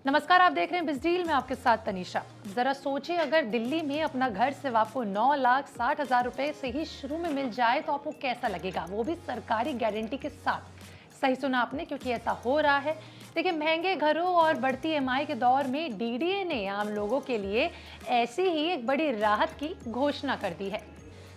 नमस्कार, आप देख रहे हैं बिजडील में आपके साथ तनीषा। जरा सोचिए, अगर दिल्ली में अपना घर सिर्फ आपको 9,60,000 रुपए से ही शुरू में मिल जाए तो आपको कैसा लगेगा, वो भी सरकारी गारंटी के साथ। सही सुना आपने, क्योंकि ऐसा हो रहा है। देखिए, महंगे घरों और बढ़ती ईएमआई के दौर में डीडीए ने आम लोगों के लिए ऐसी ही एक बड़ी राहत की घोषणा कर दी है।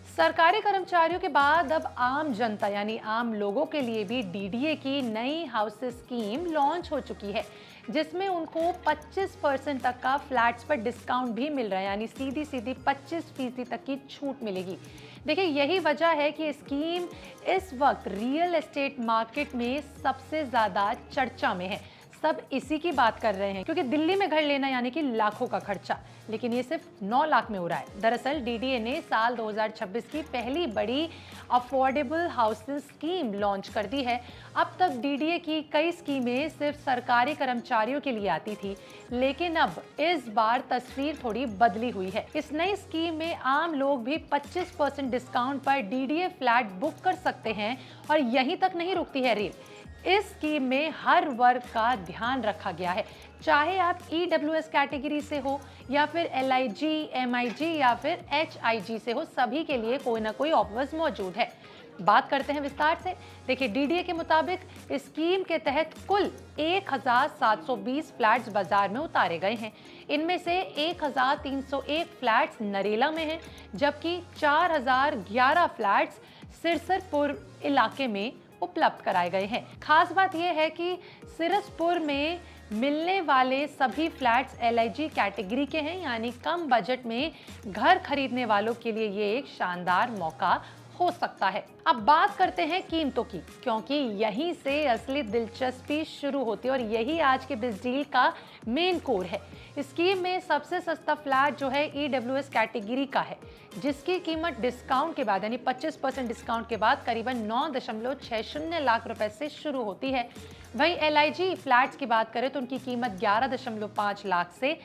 सरकारी कर्मचारियों के बाद अब आम जनता यानी आम लोगों के लिए भी डीडीए की नई हाउस स्कीम लॉन्च हो चुकी है, जिसमें उनको 25% तक का फ्लैट्स पर डिस्काउंट भी मिल रहा है, यानी सीधी सीधी 25% तक की छूट मिलेगी। देखिए, यही वजह है कि स्कीम इस वक्त रियल एस्टेट मार्केट में सबसे ज्यादा चर्चा में है। सब इसी की बात कर रहे हैं, क्योंकि दिल्ली में घर लेना यानी कि लाखों का खर्चा, लेकिन ये सिर्फ 9 लाख में हो रहा है। दरअसल डीडीए ने साल 2026 की पहली बड़ी अफोर्डेबल हाउसिंग स्कीम लॉन्च कर दी है। अब तक डीडीए की कई स्कीमें सिर्फ सरकारी कर्मचारियों के लिए आती थी, लेकिन अब इस बार तस्वीर थोड़ी बदली हुई है। इस नई स्कीम में आम लोग भी 25% डिस्काउंट पर डीडीए फ्लैट बुक कर सकते हैं, और यहीं तक नहीं रुकती है रेल। इस स्कीम में हर वर्ग का ध्यान रखा गया है, चाहे आप ईडब्ल्यूएस कैटेगरी से हो या फिर एलआईजी, एमआईजी या फिर एचआईजी से हो, सभी के लिए कोई ना कोई ऑफर्स मौजूद है। बात करते हैं विस्तार से। देखिए, डीडीए के मुताबिक इस स्कीम के तहत कुल 1,720 फ्लैट्स बाजार में उतारे गए हैं। इनमें से 1,301 फ्लैट्स नरेला में हैं, जबकि 4,011 फ्लैट्स सिरसरपुर इलाके में उपलब्ध कराए गए हैं। खास बात यह है कि सिरसपुर में मिलने वाले सभी फ्लैट्स एलआईजी कैटेगरी के हैं, यानी कम बजट में घर खरीदने वालों के लिए ये एक शानदार मौका हो सकता है। अब बात करते हैं कीमतों की, क्योंकि यहीं से असली दिलचस्पी शुरू होती है और यही आज के बिज डील का मेन कोर है। स्कीम में सबसे सस्ता फ्लैट जो है ईडब्ल्यूएस कैटेगरी का है, जिसकी कीमत डिस्काउंट के बाद यानी 25% डिस्काउंट के बाद करीबन 9.60 लाख रुपए से शुरू होती है। वहीं एलआईजी फ्लैट्स की बात करें तो उनकी कीमत 11.5 लाख से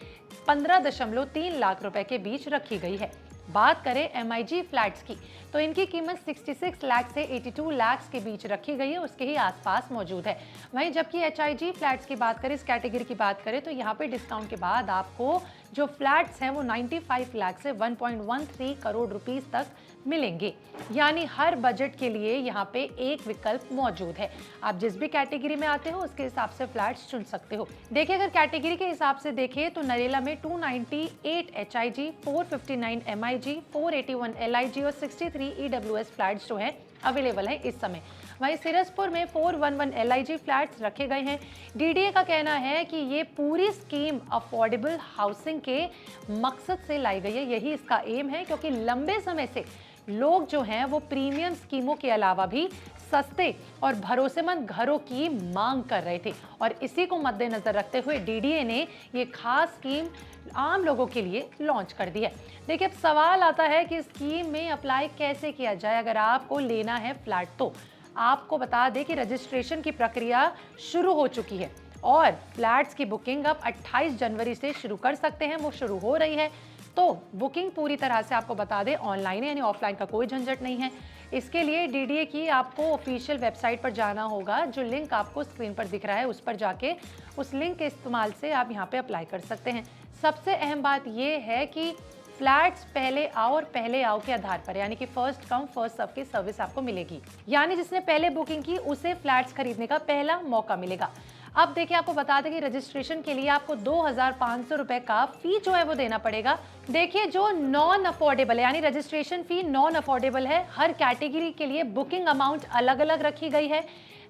15.3 लाख रुपए के बीच रखी गई है। बात करें एमआईजी फ्लैट्स की, तो इनकी कीमत 66 लाख से 82 लाख के बीच रखी गई है, उसके ही आसपास मौजूद है। वहीं जबकि एचआईजी फ्लैट्स की बात करें, इस कैटेगरी की बात करें, तो यहाँ पे डिस्काउंट के बाद आपको जो फ्लैट्स हैं वो 95 लाख से 1.13 करोड़ रुपीस तक मिलेंगे। यानी हर बजट के लिए यहाँ पे एक विकल्प मौजूद है। आप जिस भी कैटेगरी में आते हो उसके हिसाब से फ्लैट्स चुन सकते हो। देखिए, अगर कैटेगरी के हिसाब से देखें तो नरेला में 298 एचआईजी, 459 एमआईजी, 481 एलआईजी और 63 ईडब्ल्यूएस फ्लैट्स जो हैं अवेलेबल है इस समय। वहीं सिरसपुर में 411 एलआईजी फ्लैट्स रखे गए हैं। डीडीए का कहना है कि ये पूरी स्कीम अफोर्डेबल हाउसिंग के मकसद से लाई गई है। यही इसका एम है, क्योंकि लंबे समय से लोग जो हैं वो प्रीमियम स्कीमों के अलावा भी सस्ते और भरोसेमंद घरों की मांग कर रहे थे, और इसी को मद्देनजर रखते हुए डीडीए ने ये खास स्कीम आम लोगों के लिए लॉन्च कर दी है। देखिए, अब सवाल आता है कि स्कीम में अप्लाई कैसे किया जाए। अगर आपको लेना है फ्लैट, तो आपको बता दें कि रजिस्ट्रेशन की प्रक्रिया शुरू हो चुकी है और फ्लैट्स की बुकिंग अब 28 जनवरी से शुरू कर सकते हैं, वो शुरू हो रही है। तो बुकिंग पूरी तरह से आपको बता दें ऑनलाइन है, यानी ऑफलाइन का कोई झंझट नहीं है। इसके लिए डीडीए की आपको ऑफिशियल वेबसाइट पर जाना होगा, जो लिंक आपको स्क्रीन पर दिख रहा है, उस पर जाके उस लिंक के इस्तेमाल से आप यहाँ पे अप्लाई कर सकते हैं। सबसे अहम बात यह है कि फ्लैट्स पहले आओ और पहले आओ के आधार पर, यानी कि फर्स्ट कम फर्स्ट सर्व की सर्विस आपको मिलेगी, यानी जिसने पहले बुकिंग की उसे फ्लैट्स खरीदने का पहला मौका मिलेगा। अब देखिए, आपको बता दें कि रजिस्ट्रेशन के लिए आपको 2,500 रुपए का फी जो है वो देना पड़ेगा। देखिए, जो नॉन अफोर्डेबल है, यानी रजिस्ट्रेशन फी नॉन अफोर्डेबल है, हर कैटेगरी के लिए बुकिंग अमाउंट अलग अलग रखी गई है।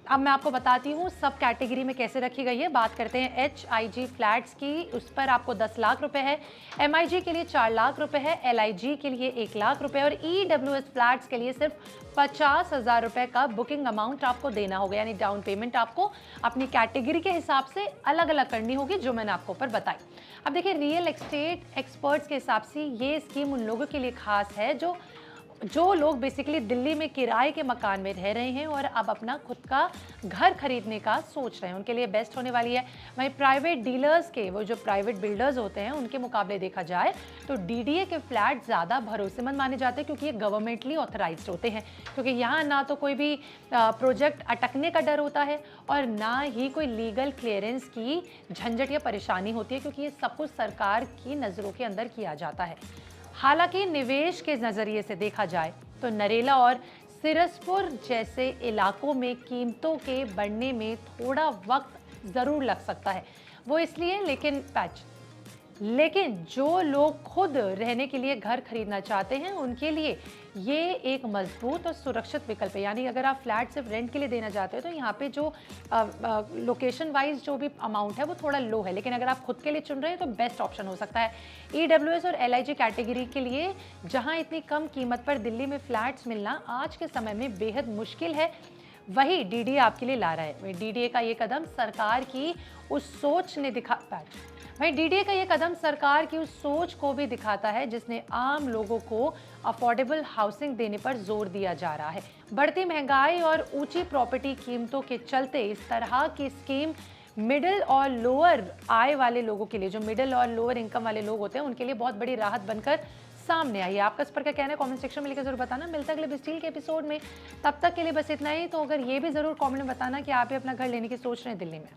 अब मैं आपको बताती हूँ सब कैटेगरी में कैसे रखी गई है। बात करते हैं एचआईजी फ्लैट्स की, उस पर आपको 10 लाख रुपए है, एमआईजी के लिए 4 लाख रुपए है, एलआईजी के लिए 1 लाख रुपए और ईडब्ल्यूएस फ्लैट्स के लिए सिर्फ 50,000 रुपए का बुकिंग अमाउंट आपको देना होगा, यानी डाउन पेमेंट आपको अपनी कैटेगरी के हिसाब से अलग अलग करनी होगी, जो मैंने आपको ऊपर बताई। अब देखिए, रियल एस्टेट एक्सपर्ट्स के हिसाब से ये स्कीम उन लोगों के लिए खास है जो जो लोग बेसिकली दिल्ली में किराए के मकान में रह रहे हैं और अब अपना खुद का घर खरीदने का सोच रहे हैं, उनके लिए बेस्ट होने वाली है। वहीं प्राइवेट डीलर्स के, वो जो प्राइवेट बिल्डर्स होते हैं, उनके मुकाबले देखा जाए तो डीडीए के फ्लैट ज़्यादा भरोसेमंद माने जाते हैं, क्योंकि ये गवर्नमेंटली ऑथराइज्ड होते हैं। क्योंकि यहाँ ना तो कोई भी प्रोजेक्ट अटकने का डर होता है और ना ही कोई लीगल क्लियरेंस की झंझट या परेशानी होती है, क्योंकि ये सब कुछ सरकार की नज़रों के अंदर किया जाता है। हालांकि निवेश के नज़रिए से देखा जाए तो नरेला और सिरसपुर जैसे इलाकों में कीमतों के बढ़ने में थोड़ा वक्त ज़रूर लग सकता है। वो इसलिए लेकिन जो लोग खुद रहने के लिए घर खरीदना चाहते हैं, उनके लिए ये एक मजबूत और सुरक्षित विकल्प है। यानी अगर आप फ्लैट सिर्फ रेंट के लिए देना चाहते हो तो यहाँ पे जो लोकेशन वाइज जो भी अमाउंट है वो थोड़ा लो है, लेकिन अगर आप खुद के लिए चुन रहे हैं तो बेस्ट ऑप्शन हो सकता है। ईडब्ल्यूएस और एलआईजी कैटेगरी के लिए जहाँ इतनी कम कीमत पर दिल्ली में फ्लैट्स मिलना आज के समय में बेहद मुश्किल है, वही डीडीए आपके लिए ला रहा है। डीडीए का ये कदम सरकार की उस सोच ने वहीं डीडीए का ये कदम सरकार की उस सोच को भी दिखाता है जिसने आम लोगों को अफोर्डेबल हाउसिंग देने पर जोर दिया जा रहा है। बढ़ती महंगाई और ऊंची प्रॉपर्टी कीमतों के चलते इस तरह की स्कीम मिडिल और लोअर आय वाले लोगों के लिए, जो मिडिल और लोअर इनकम वाले लोग होते हैं, उनके लिए बहुत बड़ी राहत बनकर सामने आई है। आपका इस पर क्या कहना है कमेंट सेक्शन में लिखकर जरूर बताना। मिलता है अगले बिस्टील के एपिसोड में, तब तक के लिए बस इतना ही। तो अगर ये भी जरूर कमेंट में बताना कि आप भी अपना घर लेने की सोच रहे हैं दिल्ली में।